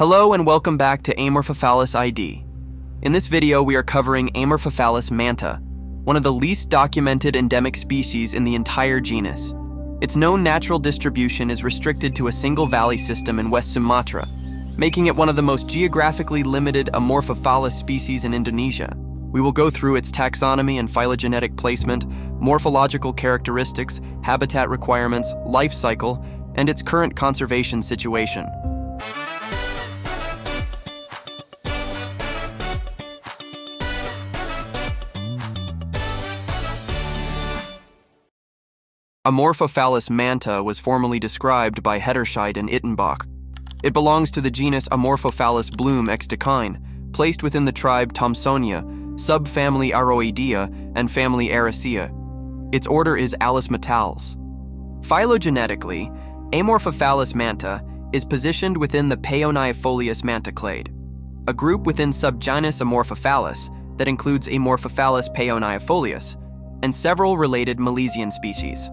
Hello and welcome back to Amorphophallus ID. In this video, we are covering Amorphophallus manta, one of the least documented endemic species in the entire genus. Its known natural distribution is restricted to a single valley system in West Sumatra, making it one of the most geographically limited Amorphophallus species in Indonesia. We will go through its taxonomy and phylogenetic placement, morphological characteristics, habitat requirements, life cycle, and its current conservation situation. Amorphophallus manta was formally described by Hederscheid and Ittenbach. It belongs to the genus Amorphophallus Bloom exdecine, placed within the tribe Thomsonia, subfamily Aroidea, and family Ericea. Its order is Alismatales. Phylogenetically, Amorphophallus manta is positioned within the Paeoniifolius-Manta clade, a group within subgenus Amorphophallus that includes Amorphophallus paeoniifolius and several related Milesian species.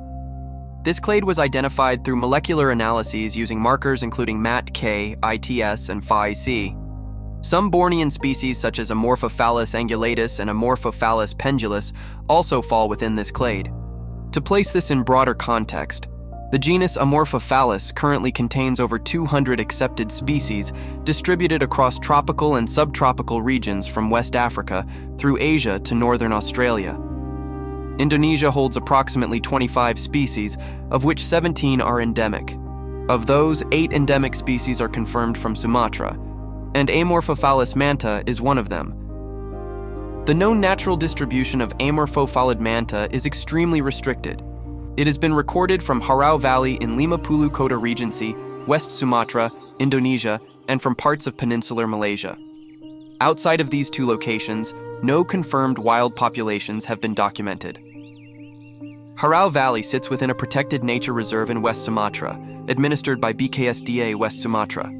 This clade was identified through molecular analyses using markers including MAT-K, ITS, and Phi-C. Some Bornean species such as Amorphophallus angulatus and Amorphophallus pendulus also fall within this clade. To place this in broader context, the genus Amorphophallus currently contains over 200 accepted species distributed across tropical and subtropical regions from West Africa through Asia to northern Australia. Indonesia holds approximately 25 species, of which 17 are endemic. Of those, 8 endemic species are confirmed from Sumatra, and Amorphophallus manta is one of them. The known natural distribution of Amorphophallus manta is extremely restricted. It has been recorded from Harau Valley in Lima Puluh Kota Regency, West Sumatra, Indonesia, and from parts of Peninsular Malaysia. Outside of these two locations, no confirmed wild populations have been documented. Harau Valley sits within a protected nature reserve in West Sumatra, administered by BKSDA West Sumatra.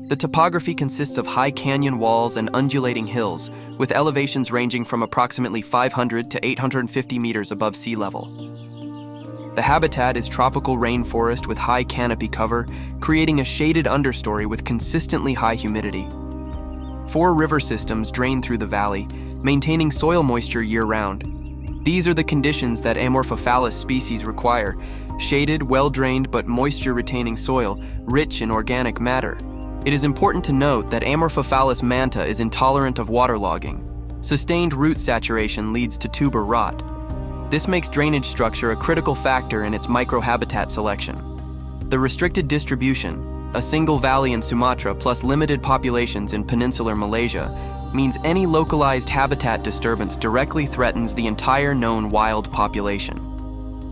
The topography consists of high canyon walls and undulating hills, with elevations ranging from approximately 500 to 850 meters above sea level. The habitat is tropical rainforest with high canopy cover, creating a shaded understory with consistently high humidity. 4 river systems drain through the valley, maintaining soil moisture year-round. These are the conditions that Amorphophallus species require: shaded, well-drained but moisture-retaining soil, rich in organic matter. It is important to note that Amorphophallus manta is intolerant of waterlogging. Sustained root saturation leads to tuber rot. This makes drainage structure a critical factor in its microhabitat selection. The restricted distribution, a single valley in Sumatra plus limited populations in Peninsular Malaysia, means any localized habitat disturbance directly threatens the entire known wild population.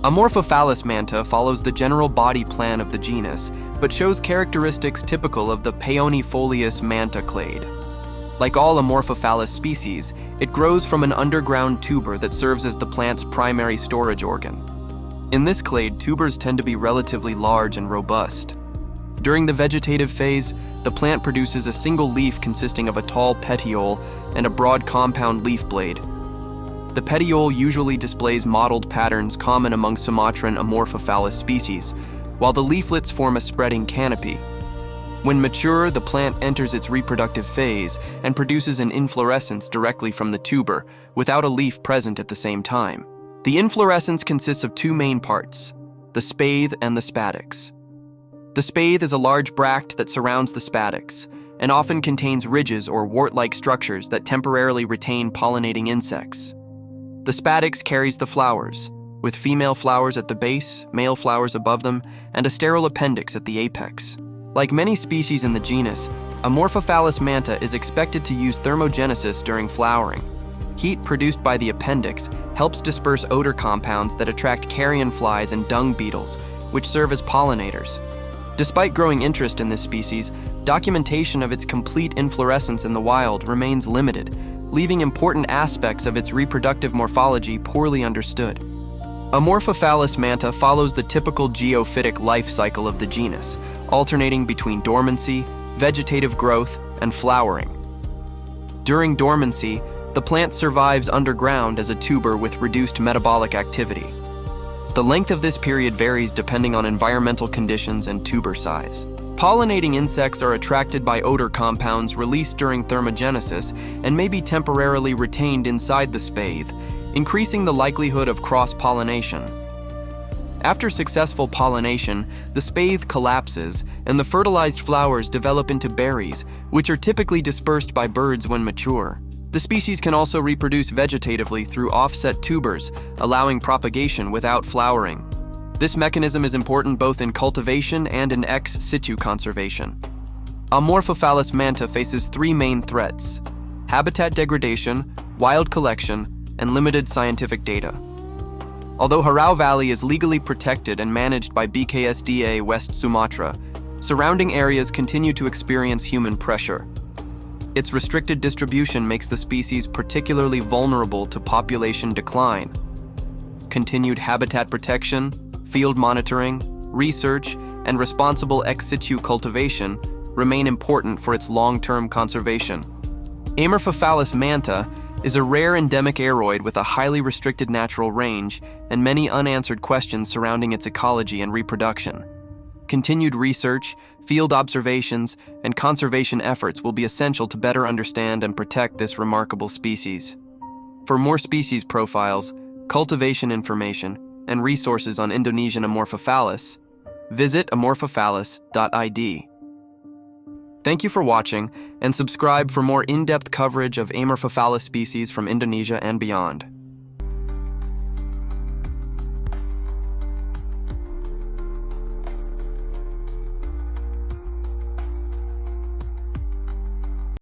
Amorphophallus manta follows the general body plan of the genus, but shows characteristics typical of the Paeoniifolius-Manta clade. Like all Amorphophallus species, it grows from an underground tuber that serves as the plant's primary storage organ. In this clade, tubers tend to be relatively large and robust. During the vegetative phase, the plant produces a single leaf consisting of a tall petiole and a broad compound leaf blade. The petiole usually displays mottled patterns common among Sumatran Amorphophallus species, while the leaflets form a spreading canopy. When mature, the plant enters its reproductive phase and produces an inflorescence directly from the tuber, without a leaf present at the same time. The inflorescence consists of 2 main parts, the spathe and the spadix. The spathe is a large bract that surrounds the spadix, and often contains ridges or wart-like structures that temporarily retain pollinating insects. The spadix carries the flowers, with female flowers at the base, male flowers above them, and a sterile appendix at the apex. Like many species in the genus, Amorphophallus manta is expected to use thermogenesis during flowering. Heat produced by the appendix helps disperse odor compounds that attract carrion flies and dung beetles, which serve as pollinators. Despite growing interest in this species, documentation of its complete inflorescence in the wild remains limited, leaving important aspects of its reproductive morphology poorly understood. Amorphophallus manta follows the typical geophytic life cycle of the genus, alternating between dormancy, vegetative growth, and flowering. During dormancy, the plant survives underground as a tuber with reduced metabolic activity. The length of this period varies depending on environmental conditions and tuber size. Pollinating insects are attracted by odor compounds released during thermogenesis and may be temporarily retained inside the spathe, increasing the likelihood of cross-pollination. After successful pollination, the spathe collapses and the fertilized flowers develop into berries, which are typically dispersed by birds when mature. The species can also reproduce vegetatively through offset tubers, allowing propagation without flowering. This mechanism is important both in cultivation and in ex situ conservation. Amorphophallus manta faces three main threats: habitat degradation, wild collection, and limited scientific data. Although Harau Valley is legally protected and managed by BKSDA West Sumatra, surrounding areas continue to experience human pressure. Its restricted distribution makes the species particularly vulnerable to population decline. Continued habitat protection, field monitoring, research, and responsible ex situ cultivation remain important for its long-term conservation. Amorphophallus manta is a rare endemic aroid with a highly restricted natural range and many unanswered questions surrounding its ecology and reproduction. Continued research, field observations, and conservation efforts will be essential to better understand and protect this remarkable species. For more species profiles, cultivation information, and resources on Indonesian Amorphophallus, visit amorphophallus.id. Thank you for watching, and subscribe for more in-depth coverage of Amorphophallus species from Indonesia and beyond.